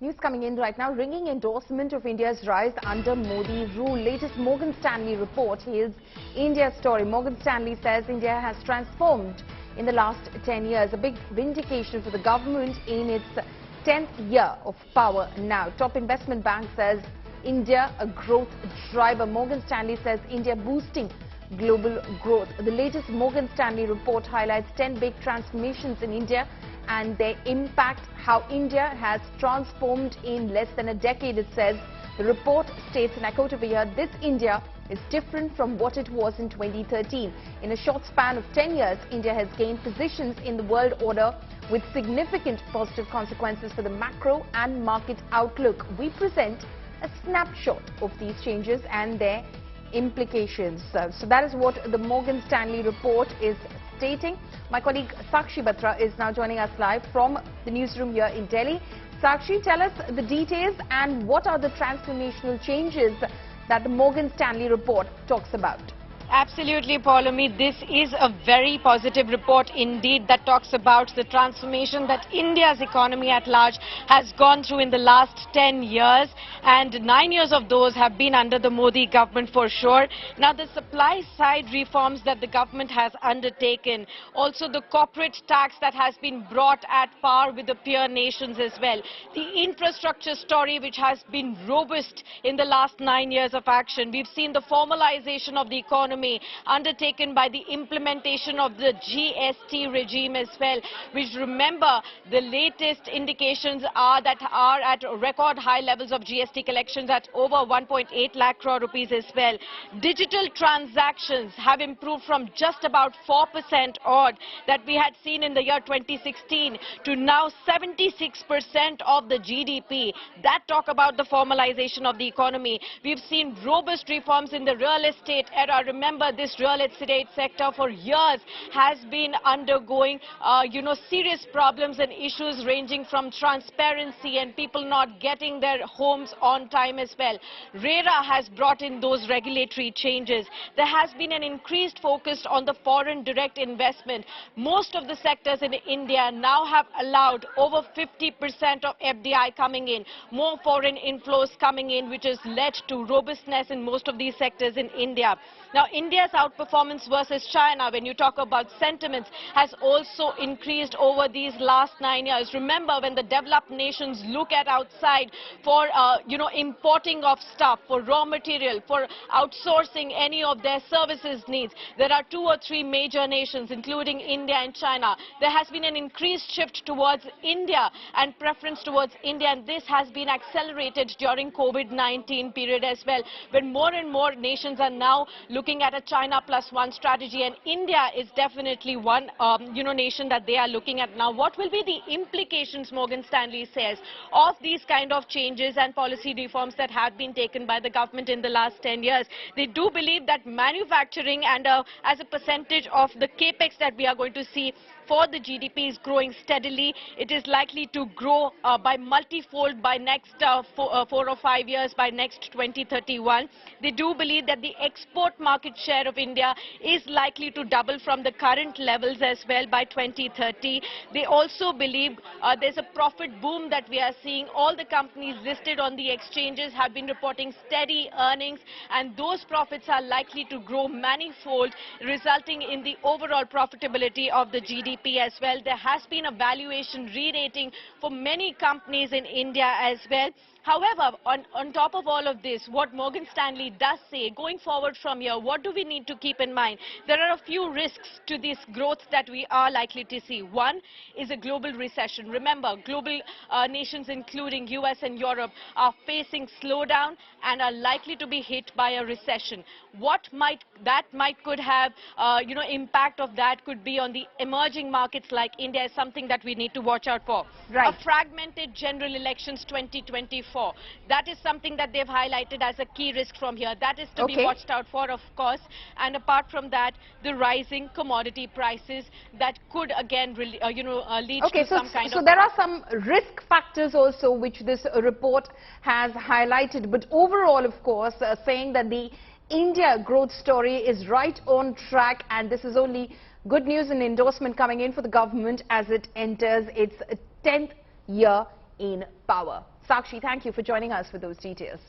News coming in right now, ringing endorsement of India's rise under Modi rule. Latest Morgan Stanley report. Here's India's story. Morgan Stanley says India has transformed in the last 10 years. A big vindication for the government in its 10th year of power now. Top investment bank says India a growth driver. Morgan Stanley says India boosting global growth. The latest Morgan Stanley report highlights 10 big transformations in India and their impact, how India has transformed in less than a decade, it says. The report states, and I quote over here, "This India is different from what it was in 2013. In a short span of 10 years, India has gained positions in the world order with significant positive consequences for the macro and market outlook." We present a snapshot of these changes and their implications. So that is what the Morgan Stanley report is stating. My colleague Sakshi Batra is now joining us live from the newsroom here in Delhi. Sakshi, tell us the details and what are the transformational changes that the Morgan Stanley report talks about. Absolutely, Paulomi. This is a very positive report indeed that talks about the transformation that India's economy at large has gone through in the last 10 years. And 9 years of those have been under the Modi government for sure. Now, the supply side reforms that the government has undertaken, also the corporate tax that has been brought at par with the peer nations as well. The infrastructure story which has been robust in the last 9 years of action. We've seen the formalization of the economy undertaken by the implementation of the GST regime as well, which, remember, the latest indications are that are at record high levels of GST collections at over 1.8 lakh crore rupees as well. Digital transactions have improved from just about 4% odd that we had seen in the year 2016 to now 76% of the GDP. That talk about the formalization of the economy. We've seen robust reforms in the real estate era. Remember, this real estate sector for years has been undergoing, serious problems and issues ranging from transparency and people not getting their homes on time as well. RERA has brought in those regulatory changes. There has been an increased focus on the foreign direct investment. Most of the sectors in India now have allowed over 50% of FDI coming in, more foreign inflows coming in, which has led to robustness in most of these sectors in India. Now, India's outperformance versus China, when you talk about sentiments, has also increased over these last 9 years. Remember, when the developed nations look at outside for, importing of stuff, for raw material, for outsourcing any of their services needs, there are 2 or 3 major nations, including India and China. There has been an increased shift towards India and preference towards India, and this has been accelerated during COVID-19 period as well, when more and more nations are now looking at a China +1 strategy, and India is definitely one nation that they are looking at now. What will be the implications, Morgan Stanley says, of these kind of changes and policy reforms that have been taken by the government in the last 10 years? They do believe that manufacturing and as a percentage of the capex that we are going to see for the GDP is growing steadily. It is likely to grow by multifold by next 4 or 5 years, by next 2031. They do believe that the export market share of India is likely to double from the current levels as well by 2030. They also believe there's a profit boom that we are seeing. All the companies listed on the exchanges have been reporting steady earnings, and those profits are likely to grow manifold, resulting in the overall profitability of the GDP as well. There has been a valuation re-rating for many companies in India as well. However, on top of all of this, what Morgan Stanley does say, going forward from here, what do we need to keep in mind? There are a few risks to this growth that we are likely to see. One is a global recession. Remember, global nations, including US and Europe, are facing slowdown and are likely to be hit by a recession. What could have, impact of that could be on the emerging markets like India is something that we need to watch out for. Right. A fragmented general elections 2024. That is something that they've highlighted as a key risk from here. That is to be watched out for, of course. And apart from that, the rising commodity prices that could again, lead to some kind of... So there are some risk factors also which this report has highlighted. But overall, of course, saying that the India growth story is right on track, and this is only good news and endorsement coming in for the government as it enters its 10th year in power. Sakshi, thank you for joining us with those details.